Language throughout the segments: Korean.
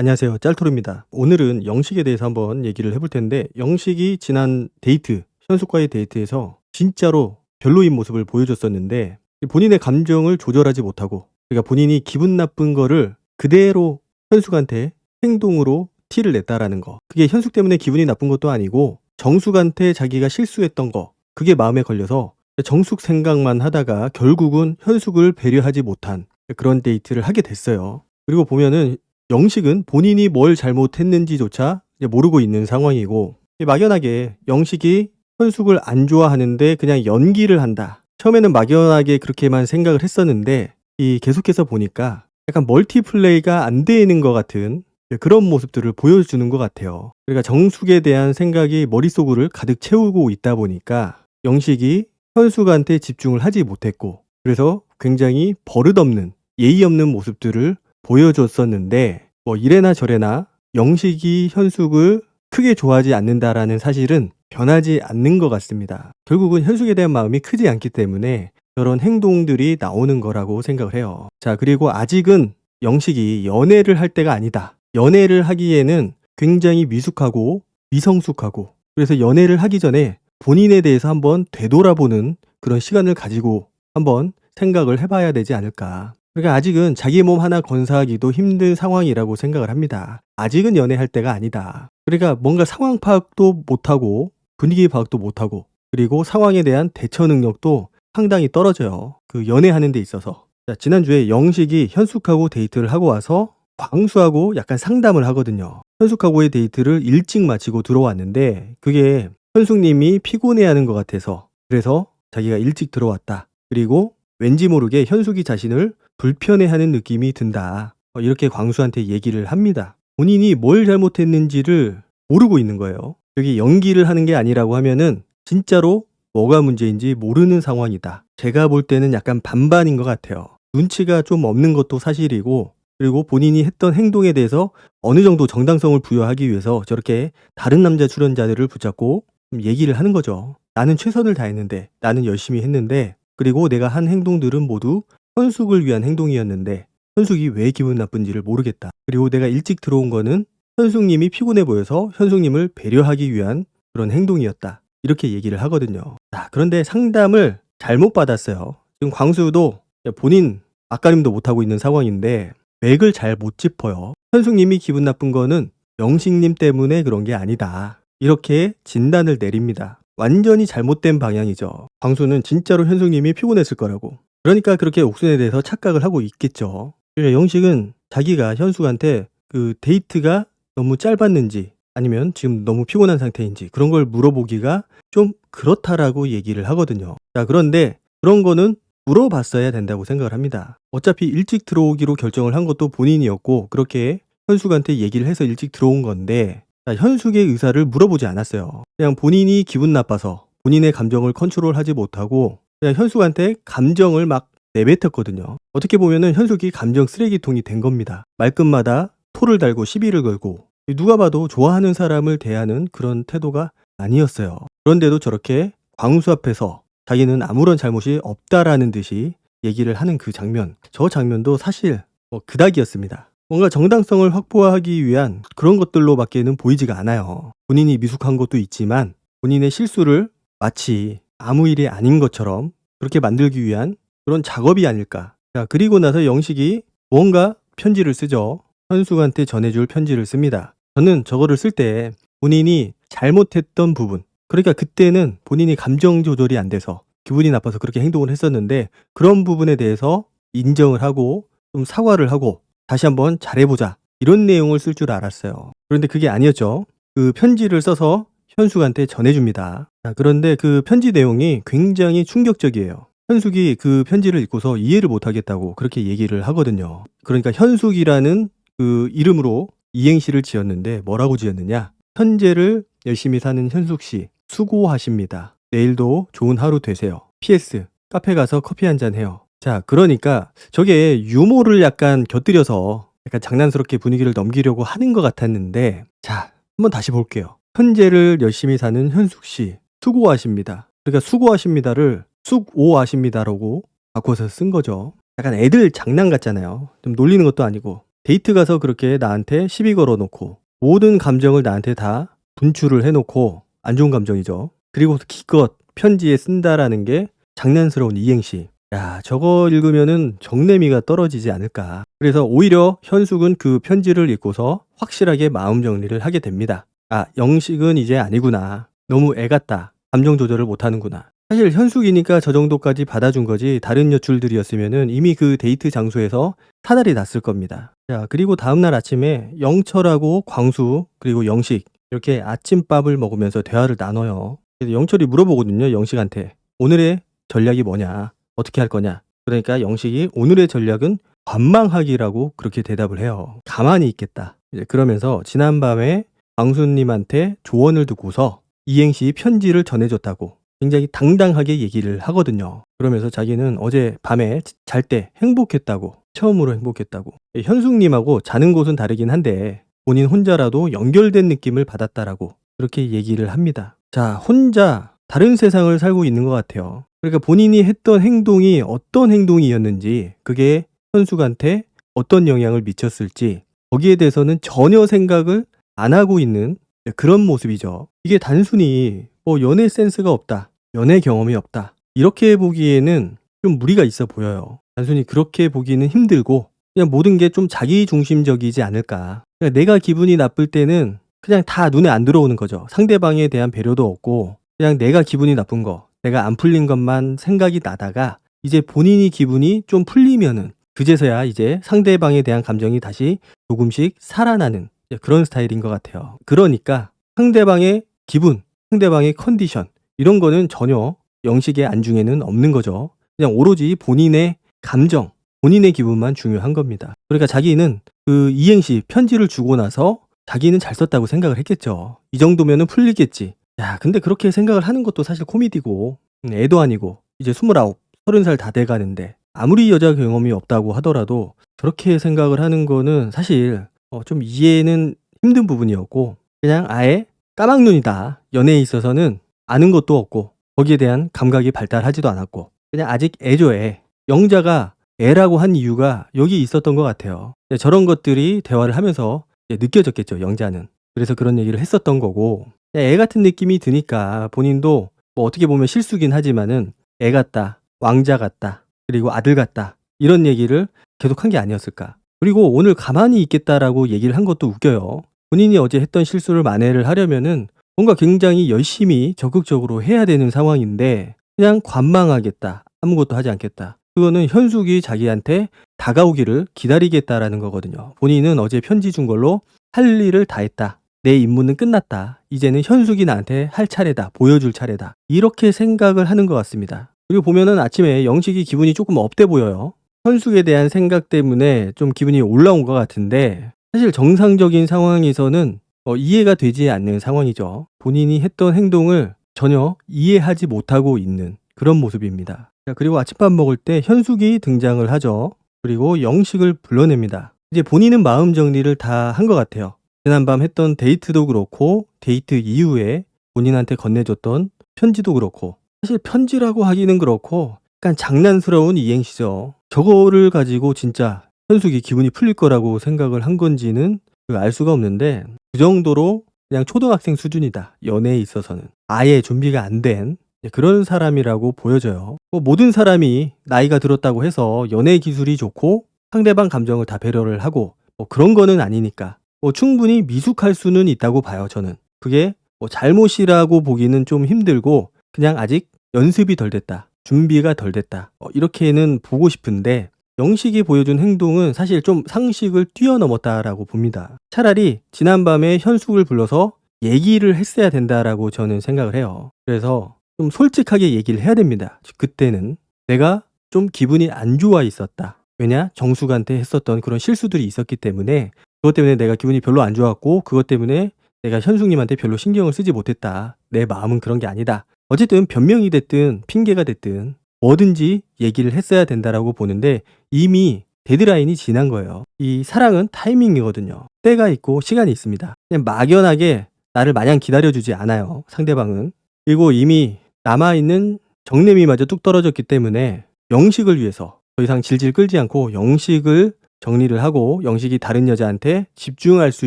안녕하세요. 짤토르입니다. 오늘은 영식에 대해서 한번 얘기를 해볼 텐데, 영식이 지난 데이트, 현숙과의 데이트에서 진짜로 별로인 모습을 보여줬었는데, 본인의 감정을 조절하지 못하고, 그러니까 본인이 기분 나쁜 거를 그대로 현숙한테 행동으로 티를 냈다라는 거. 그게 현숙 때문에 기분이 나쁜 것도 아니고 정숙한테 자기가 실수했던 거, 그게 마음에 걸려서 정숙 생각만 하다가 결국은 현숙을 배려하지 못한 그런 데이트를 하게 됐어요. 그리고 보면은 영식은 본인이 뭘 잘못했는지조차 모르고 있는 상황이고, 막연하게 영식이 현숙을 안 좋아하는데 그냥 연기를 한다. 처음에는 막연하게 그렇게만 생각을 했었는데, 계속해서 보니까 약간 멀티플레이가 안 되는 것 같은 그런 모습들을 보여주는 것 같아요. 그러니까 정숙에 대한 생각이 머릿속을 가득 채우고 있다 보니까 영식이 현숙한테 집중을 하지 못했고, 그래서 굉장히 버릇없는, 예의 없는 모습들을 보여줬었는데, 뭐 이래나 저래나 영식이 현숙을 크게 좋아하지 않는다라는 사실은 변하지 않는 것 같습니다. 결국은 현숙에 대한 마음이 크지 않기 때문에 저런 행동들이 나오는 거라고 생각을 해요. 자, 그리고 아직은 영식이 연애를 할 때가 아니다. 연애를 하기에는 굉장히 미숙하고 미성숙하고, 그래서 연애를 하기 전에 본인에 대해서 한번 되돌아보는 그런 시간을 가지고 한번 생각을 해봐야 되지 않을까. 그러니까 아직은 자기 몸 하나 건사하기도 힘든 상황이라고 생각을 합니다. 아직은 연애할 때가 아니다. 그러니까 뭔가 상황 파악도 못하고 분위기 파악도 못하고, 그리고 상황에 대한 대처 능력도 상당히 떨어져요. 그 연애하는 데 있어서. 자, 지난주에 영식이 현숙하고 데이트를 하고 와서 광수하고 약간 상담을 하거든요. 현숙하고의 데이트를 일찍 마치고 들어왔는데, 그게 현숙님이 피곤해하는 것 같아서, 그래서 자기가 일찍 들어왔다. 그리고 왠지 모르게 현숙이 자신을 불편해하는 느낌이 든다. 이렇게 광수한테 얘기를 합니다. 본인이 뭘 잘못했는지를 모르고 있는 거예요. 여기 연기를 하는 게 아니라고 하면은 진짜로 뭐가 문제인지 모르는 상황이다. 제가 볼 때는 약간 반반인 것 같아요. 눈치가 좀 없는 것도 사실이고, 그리고 본인이 했던 행동에 대해서 어느 정도 정당성을 부여하기 위해서 저렇게 다른 남자 출연자들을 붙잡고 얘기를 하는 거죠. 나는 최선을 다했는데, 나는 열심히 했는데, 그리고 내가 한 행동들은 모두 현숙을 위한 행동이었는데 현숙이 왜 기분 나쁜지를 모르겠다. 그리고 내가 일찍 들어온 거는 현숙님이 피곤해 보여서 현숙님을 배려하기 위한 그런 행동이었다. 이렇게 얘기를 하거든요. 자, 그런데 상담을 잘못 받았어요. 지금 광수도 본인 앞가림도 못하고 있는 상황인데 맥을 잘 못 짚어요. 현숙님이 기분 나쁜 거는 영식님 때문에 그런 게 아니다. 이렇게 진단을 내립니다. 완전히 잘못된 방향이죠. 광수는 진짜로 현숙님이 피곤했을 거라고. 그러니까 그렇게 옥순에 대해서 착각을 하고 있겠죠. 그러니까 영식은 자기가 현숙한테 그 데이트가 너무 짧았는지 아니면 지금 너무 피곤한 상태인지 그런 걸 물어보기가 좀 그렇다라고 얘기를 하거든요. 자, 그런데 그런 거는 물어봤어야 된다고 생각을 합니다. 어차피 일찍 들어오기로 결정을 한 것도 본인이었고, 그렇게 현숙한테 얘기를 해서 일찍 들어온 건데, 자, 현숙의 의사를 물어보지 않았어요. 그냥 본인이 기분 나빠서 본인의 감정을 컨트롤하지 못하고 그냥 현숙한테 감정을 막 내뱉었거든요. 어떻게 보면은 현숙이 감정 쓰레기통이 된 겁니다. 말끝마다 토를 달고 시비를 걸고, 누가 봐도 좋아하는 사람을 대하는 그런 태도가 아니었어요. 그런데도 저렇게 광수 앞에서 자기는 아무런 잘못이 없다라는 듯이 얘기를 하는 그 장면, 저 장면도 사실 그닥이었습니다. 뭔가 정당성을 확보하기 위한 그런 것들로밖에는 보이지가 않아요. 본인이 미숙한 것도 있지만 본인의 실수를 마치 아무 일이 아닌 것처럼 그렇게 만들기 위한 그런 작업이 아닐까. 자, 그리고 나서 영식이 뭔가 편지를 쓰죠. 현숙한테 전해줄 편지를 씁니다. 저는 저거를 쓸 때 본인이 잘못했던 부분, 그러니까 그때는 본인이 감정 조절이 안 돼서 기분이 나빠서 그렇게 행동을 했었는데, 그런 부분에 대해서 인정을 하고 좀 사과를 하고 다시 한번 잘해보자, 이런 내용을 쓸 줄 알았어요. 그런데 그게 아니었죠. 그 편지를 써서 현숙한테 전해줍니다. 자, 그런데 그 편지 내용이 굉장히 충격적이에요. 현숙이 그 편지를 읽고서 이해를 못하겠다고 그렇게 얘기를 하거든요. 그러니까 현숙이라는 그 이름으로 이행시를 지었는데 뭐라고 지었느냐? 현재를 열심히 사는 현숙씨 수고하십니다. 내일도 좋은 하루 되세요. PS 카페 가서 커피 한잔 해요. 자, 그러니까 저게 유머를 약간 곁들여서 약간 장난스럽게 분위기를 넘기려고 하는 것 같았는데, 자, 한번 다시 볼게요. 현재를 열심히 사는 현숙씨 수고하십니다. 그러니까 수고하십니다를 쑥오하십니다라고 바꿔서 쓴 거죠. 약간 애들 장난 같잖아요. 좀 놀리는 것도 아니고 데이트 가서 그렇게 나한테 시비 걸어 놓고 모든 감정을 나한테 다 분출을 해 놓고 안 좋은 감정이죠. 그리고 기껏 편지에 쓴다라는 게 장난스러운 이행시. 야, 저거 읽으면은 정내미가 떨어지지 않을까. 그래서 오히려 현숙은 그 편지를 읽고서 확실하게 마음 정리를 하게 됩니다. 아, 영식은 이제 아니구나. 너무 애 같다. 감정 조절을 못하는구나. 사실 현숙이니까 저 정도까지 받아준 거지 다른 여출들이었으면은 이미 그 데이트 장소에서 타달이 났을 겁니다. 자, 그리고 다음날 아침에 영철하고 광수 그리고 영식 이렇게 아침밥을 먹으면서 대화를 나눠요. 그래서 영철이 물어보거든요, 영식한테. 오늘의 전략이 뭐냐? 어떻게 할 거냐? 그러니까 영식이 오늘의 전략은 관망하기라고 그렇게 대답을 해요. 가만히 있겠다. 이제 그러면서 지난밤에 광수님한테 조언을 듣고서 이행시 편지를 전해줬다고 굉장히 당당하게 얘기를 하거든요. 그러면서 자기는 어제 밤에 잘 때 행복했다고, 처음으로 행복했다고. 현숙님하고 자는 곳은 다르긴 한데 본인 혼자라도 연결된 느낌을 받았다라고 그렇게 얘기를 합니다. 자, 혼자 다른 세상을 살고 있는 것 같아요. 그러니까 본인이 했던 행동이 어떤 행동이었는지, 그게 현숙한테 어떤 영향을 미쳤을지 거기에 대해서는 전혀 생각을 안 하고 있는 그런 모습이죠. 이게 단순히 뭐 연애 센스가 없다, 연애 경험이 없다, 이렇게 보기에는 좀 무리가 있어 보여요. 단순히 그렇게 보기는 힘들고 그냥 모든 게 좀 자기중심적이지 않을까. 그러니까 내가 기분이 나쁠 때는 그냥 다 눈에 안 들어오는 거죠. 상대방에 대한 배려도 없고 그냥 내가 기분이 나쁜 거, 내가 안 풀린 것만 생각이 나다가 이제 본인이 기분이 좀 풀리면은 그제서야 이제 상대방에 대한 감정이 다시 조금씩 살아나는 그런 스타일인 것 같아요. 그러니까 상대방의 기분, 상대방의 컨디션 이런 거는 전혀 영식의 안중에는 없는 거죠. 그냥 오로지 본인의 감정, 본인의 기분만 중요한 겁니다. 그러니까 자기는 그 이행시 편지를 주고 나서 자기는 잘 썼다고 생각을 했겠죠. 이 정도면은 풀리겠지. 야, 근데 그렇게 생각을 하는 것도 사실 코미디고 애도 아니고 이제 29, 30살 다 돼가는데 아무리 여자 경험이 없다고 하더라도 저렇게 생각을 하는 거는 사실 좀 이해는 힘든 부분이었고 그냥 아예 까막눈이다. 연애에 있어서는 아는 것도 없고 거기에 대한 감각이 발달하지도 않았고 그냥 아직 애죠, 애. 영자가 애라고 한 이유가 여기 있었던 것 같아요. 저런 것들이 대화를 하면서 느껴졌겠죠, 영자는. 그래서 그런 얘기를 했었던 거고 애 같은 느낌이 드니까 본인도 뭐 어떻게 보면 실수긴 하지만은 애 같다, 왕자 같다, 그리고 아들 같다 이런 얘기를 계속한 게 아니었을까. 그리고 오늘 가만히 있겠다라고 얘기를 한 것도 웃겨요. 본인이 어제 했던 실수를 만회를 하려면은 뭔가 굉장히 열심히 적극적으로 해야 되는 상황인데 그냥 관망하겠다, 아무것도 하지 않겠다. 그거는 현숙이 자기한테 다가오기를 기다리겠다라는 거거든요. 본인은 어제 편지 준 걸로 할 일을 다 했다. 내 임무는 끝났다. 이제는 현숙이 나한테 할 차례다. 보여줄 차례다. 이렇게 생각을 하는 것 같습니다. 그리고 보면은 아침에 영식이 기분이 조금 업돼 보여요. 현숙에 대한 생각 때문에 좀 기분이 올라온 것 같은데 사실 정상적인 상황에서는 이해가 되지 않는 상황이죠. 본인이 했던 행동을 전혀 이해하지 못하고 있는 그런 모습입니다. 자, 그리고 아침밥 먹을 때 현숙이 등장을 하죠. 그리고 영식을 불러냅니다. 이제 본인은 마음 정리를 다 한 것 같아요. 지난밤 했던 데이트도 그렇고 데이트 이후에 본인한테 건네줬던 편지도 그렇고 사실 편지라고 하기는 그렇고 약간 장난스러운 이행시죠. 저거를 가지고 진짜 현숙이 기분이 풀릴 거라고 생각을 한 건지는 알 수가 없는데 그 정도로 그냥 초등학생 수준이다. 연애에 있어서는 아예 준비가 안 된 그런 사람이라고 보여져요. 뭐 모든 사람이 나이가 들었다고 해서 연애 기술이 좋고 상대방 감정을 다 배려를 하고 뭐 그런 거는 아니니까 뭐 충분히 미숙할 수는 있다고 봐요. 저는 그게 뭐 잘못이라고 보기는 좀 힘들고 그냥 아직 연습이 덜 됐다, 준비가 덜 됐다, 이렇게는 보고 싶은데 영식이 보여준 행동은 사실 좀 상식을 뛰어넘었다라고 봅니다. 차라리 지난밤에 현숙을 불러서 얘기를 했어야 된다라고 저는 생각을 해요. 그래서 좀 솔직하게 얘기를 해야 됩니다. 그때는 내가 좀 기분이 안 좋아 있었다. 왜냐? 정숙한테 했었던 그런 실수들이 있었기 때문에 그것 때문에 내가 기분이 별로 안 좋았고 그것 때문에 내가 현숙님한테 별로 신경을 쓰지 못했다. 내 마음은 그런 게 아니다. 어쨌든 변명이 됐든 핑계가 됐든 뭐든지 얘기를 했어야 된다라고 보는데 이미 데드라인이 지난 거예요. 이 사랑은 타이밍이거든요. 때가 있고 시간이 있습니다. 그냥 막연하게 나를 마냥 기다려주지 않아요. 상대방은. 그리고 이미 남아있는 정내미마저 뚝 떨어졌기 때문에 영식을 위해서 더 이상 질질 끌지 않고 영식을 정리를 하고 영식이 다른 여자한테 집중할 수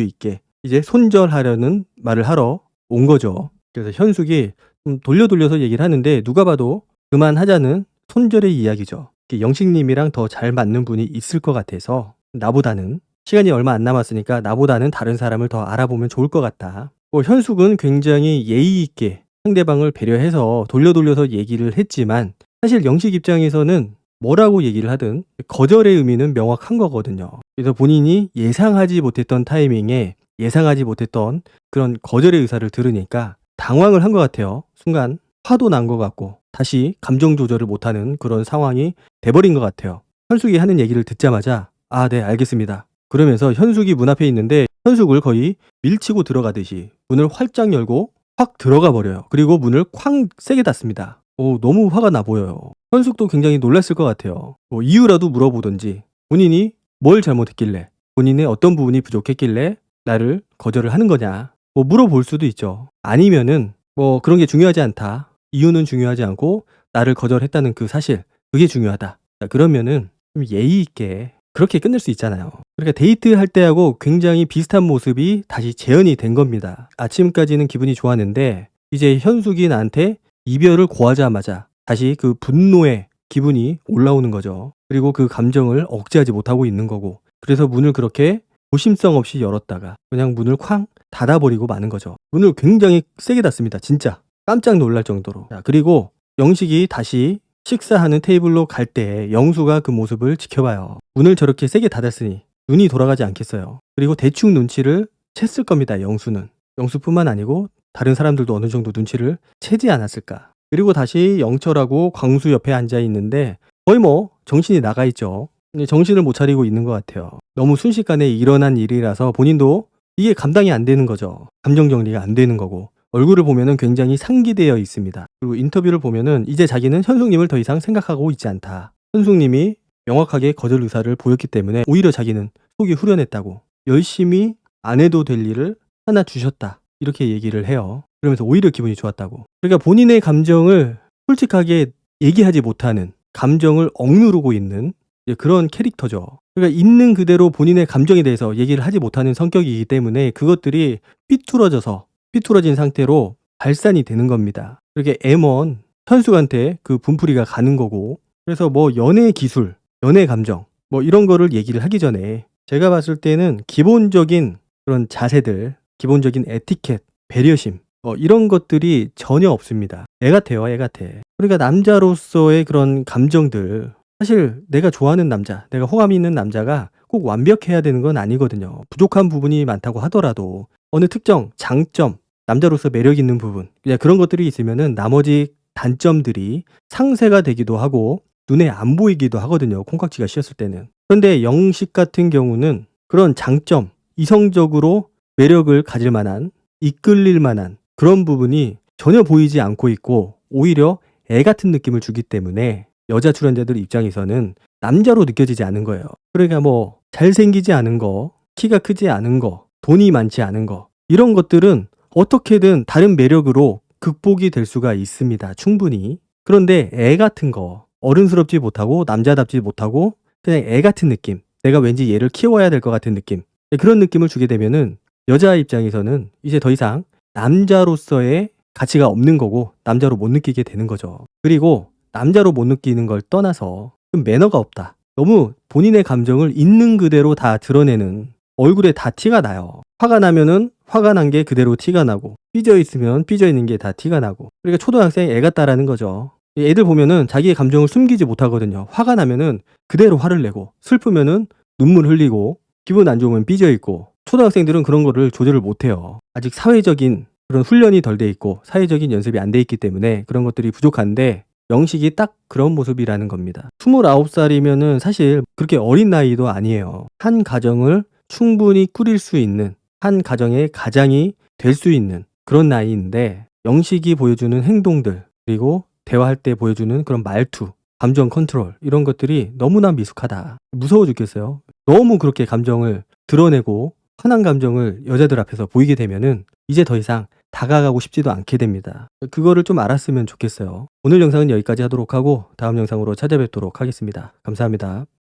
있게 이제 손절하려는 말을 하러 온 거죠. 그래서 현숙이 좀 돌려서 얘기를 하는데 누가 봐도 그만하자는 손절의 이야기죠. 영식님이랑 더 잘 맞는 분이 있을 것 같아서 나보다는 시간이 얼마 안 남았으니까 나보다는 다른 사람을 더 알아보면 좋을 것 같다. 현숙은 굉장히 예의 있게 상대방을 배려해서 돌려서 얘기를 했지만 사실 영식 입장에서는 뭐라고 얘기를 하든 거절의 의미는 명확한 거거든요. 그래서 본인이 예상하지 못했던 타이밍에 예상하지 못했던 그런 거절의 의사를 들으니까 당황을 한 것 같아요. 순간 화도 난 것 같고 다시 감정 조절을 못하는 그런 상황이 돼버린 것 같아요. 현숙이 하는 얘기를 듣자마자 아, 네, 알겠습니다. 그러면서 현숙이 문 앞에 있는데 현숙을 거의 밀치고 들어가듯이 문을 활짝 열고 확 들어가 버려요. 그리고 문을 쾅 세게 닫습니다. 너무 화가 나 보여요. 현숙도 굉장히 놀랐을 것 같아요. 이유라도 물어보든지 본인이 뭘 잘못했길래 본인의 어떤 부분이 부족했길래 나를 거절을 하는 거냐 물어볼 수도 있죠. 아니면은 그런 게 중요하지 않다. 이유는 중요하지 않고 나를 거절했다는 그 사실 그게 중요하다. 그러면은 좀 예의 있게 그렇게 끝낼 수 있잖아요. 그러니까 데이트할 때하고 굉장히 비슷한 모습이 다시 재현이 된 겁니다. 아침까지는 기분이 좋았는데 이제 현숙이 나한테 이별을 고하자마자 다시 그 분노의 기분이 올라오는 거죠. 그리고 그 감정을 억제하지 못하고 있는 거고 그래서 문을 그렇게 조심성 없이 열었다가 그냥 문을 쾅 닫아버리고 마는 거죠. 문을 굉장히 세게 닫습니다. 진짜 깜짝 놀랄 정도로. 그리고 영식이 다시 식사하는 테이블로 갈 때 영수가 그 모습을 지켜봐요. 문을 저렇게 세게 닫았으니 눈이 돌아가지 않겠어요. 그리고 대충 눈치를 챘을 겁니다. 영수는. 영수뿐만 아니고 다른 사람들도 어느 정도 눈치를 채지 않았을까. 그리고 다시 영철하고 광수 옆에 앉아 있는데 거의 정신이 나가 있죠. 정신을 못 차리고 있는 것 같아요. 너무 순식간에 일어난 일이라서 본인도 이게 감당이 안 되는 거죠. 감정 정리가 안 되는 거고 얼굴을 보면은 굉장히 상기되어 있습니다. 그리고 인터뷰를 보면은 이제 자기는 현숙님을 더 이상 생각하고 있지 않다. 현숙님이 명확하게 거절 의사를 보였기 때문에 오히려 자기는 속이 후련했다고 열심히 안 해도 될 일을 하나 주셨다. 이렇게 얘기를 해요. 그러면서 오히려 기분이 좋았다고. 그러니까 본인의 감정을 솔직하게 얘기하지 못하는 감정을 억누르고 있는 그런 캐릭터죠. 그러니까 있는 그대로 본인의 감정에 대해서 얘기를 하지 못하는 성격이기 때문에 그것들이 삐뚤어진 상태로 발산이 되는 겁니다. 그렇게 M1 현숙한테 그 분풀이가 가는 거고 그래서 연애 기술, 연애 감정 이런 거를 얘기를 하기 전에 제가 봤을 때는 기본적인 그런 자세들, 기본적인 에티켓, 배려심 이런 것들이 전혀 없습니다. 애 같아요, 애 같아. 그러니까 남자로서의 그런 감정들 사실 내가 좋아하는 남자, 내가 호감이 있는 남자가 꼭 완벽해야 되는 건 아니거든요. 부족한 부분이 많다고 하더라도 어느 특정 장점, 남자로서 매력 있는 부분 그냥 그런 것들이 있으면은 나머지 단점들이 상쇄가 되기도 하고 눈에 안 보이기도 하거든요. 콩깍지가 씌었을 때는. 그런데 영식 같은 경우는 그런 장점, 이성적으로 매력을 가질 만한, 이끌릴 만한 그런 부분이 전혀 보이지 않고 있고 오히려 애 같은 느낌을 주기 때문에 여자 출연자들 입장에서는 남자로 느껴지지 않은 거예요. 그러니까 잘생기지 않은 거, 키가 크지 않은 거, 돈이 많지 않은 거 이런 것들은 어떻게든 다른 매력으로 극복이 될 수가 있습니다. 충분히. 그런데 애 같은 거, 어른스럽지 못하고 남자답지 못하고 그냥 애 같은 느낌, 내가 왠지 얘를 키워야 될 것 같은 느낌 그런 느낌을 주게 되면은 여자 입장에서는 이제 더 이상 남자로서의 가치가 없는 거고 남자로 못 느끼게 되는 거죠. 그리고 남자로 못 느끼는 걸 떠나서 좀 매너가 없다. 너무 본인의 감정을 있는 그대로 다 드러내는 얼굴에 다 티가 나요. 화가 나면은 화가 난 게 그대로 티가 나고 삐져 있으면 삐져 있는 게 다 티가 나고 그러니까 초등학생 애 같다라는 거죠. 애들 보면은 자기의 감정을 숨기지 못하거든요. 화가 나면은 그대로 화를 내고 슬프면은 눈물 흘리고 기분 안 좋으면 삐져 있고 초등학생들은 그런 거를 조절을 못해요. 아직 사회적인 그런 훈련이 덜 돼 있고 사회적인 연습이 안 돼 있기 때문에 그런 것들이 부족한데 영식이 딱 그런 모습이라는 겁니다. 29살이면은 사실 그렇게 어린 나이도 아니에요. 한 가정을 충분히 꾸릴 수 있는 한 가정의 가장이 될 수 있는 그런 나이인데 영식이 보여주는 행동들 그리고 대화할 때 보여주는 그런 말투, 감정 컨트롤 이런 것들이 너무나 미숙하다. 무서워 죽겠어요. 너무 그렇게 감정을 드러내고 편한 감정을 여자들 앞에서 보이게 되면은 이제 더 이상 다가가고 싶지도 않게 됩니다. 그거를 좀 알았으면 좋겠어요. 오늘 영상은 여기까지 하도록 하고 다음 영상으로 찾아뵙도록 하겠습니다. 감사합니다.